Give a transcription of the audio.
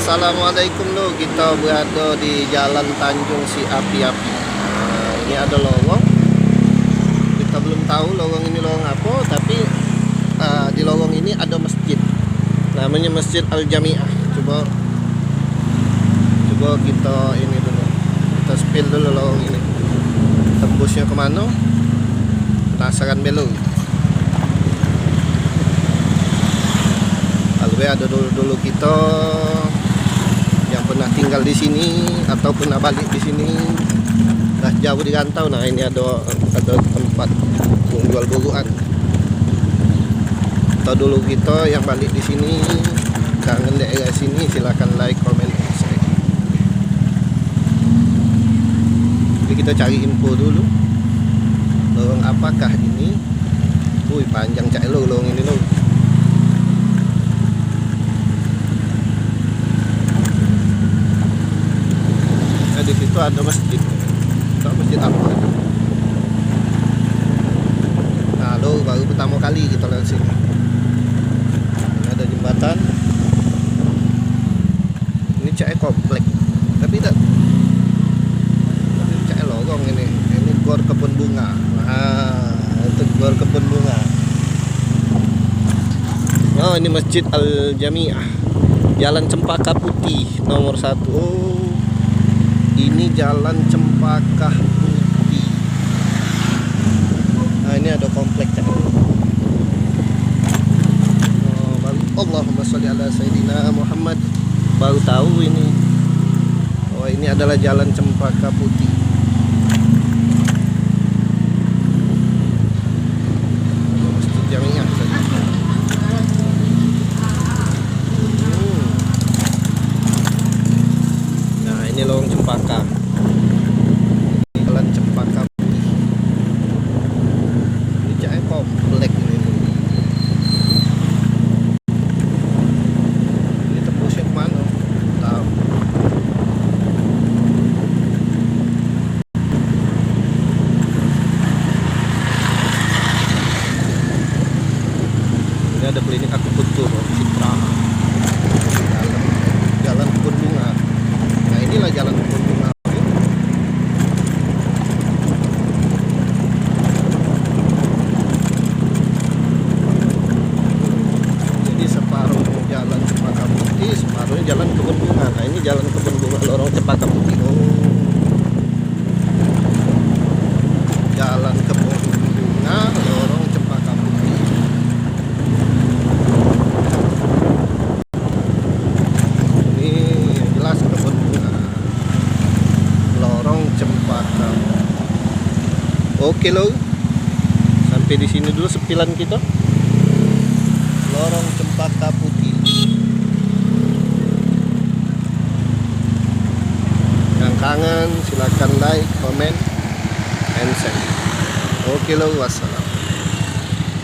Assalamualaikum lo, kita berada di Jalan Tanjung Si Api-Api. Nah, ini ada lorong. Kita belum tahu lorong ini lorong apa, tapi di lorong ini ada masjid. Namanya Masjid Al-Jami'ah. Coba kita ini dulu. Kita spill dulu lorong ini. Tembusnya kemana? Penasaran belum? Ada dulu kita yang pernah tinggal di sini atau pernah balik di sini, dah jauh di rantau. Nah, ini ada tempat jual buruan. Atau dulu kita yang balik di sini, kangen daerah sini, silakan like, comment, share. Jadi kita cari info dulu. Lorong apakah ini? Wih, panjang cak lo lorong ini lo. Di situ ada masjid. Tahu masjid apa? Nah, lo baru pertama kali kita lewat sini. Ini ada jembatan. Ini cek komplek. Tapi tidak. Ini cek lorong ini. Ini gor kebun bunga. Nah, itu gor kebun bunga. Oh, ini Masjid Al-Jami'ah. Jalan Cempaka Putih nomor 1. Oh, ini Jalan Cempaka Putih. Nah, ini ada komplek cak. Oh, Allahumma sholli ala Sayyidina Muhammad. Baru tahu ini. Oh, ini adalah Jalan Cempaka Putih. Masjid Jami'ah. Nah, ini lorong Cempaka. Jalan Cempaka Putih. Ini cak komplek ini. Ini tembusnya kemana? Tahu. Ini ada klinik akupunktur Citra. Jalan kebun bunga. Nah, inilah jalan kebun bunga. Jadi separuh jalan Cempaka Putih, separuhnya jalan kebun bunga. Nah, ini jalan kebun bunga lorong Cempaka Putih. Oh, jalan kebun bunga lorong Cempaka Putih. Ini jelas kebun bunga lorong Cempaka. Oke lo, sampai di sini dulu sepilan kita. Lorong Cempaka Putih. Yang kangen silakan like, comment, and share. Oke lo, wassalam.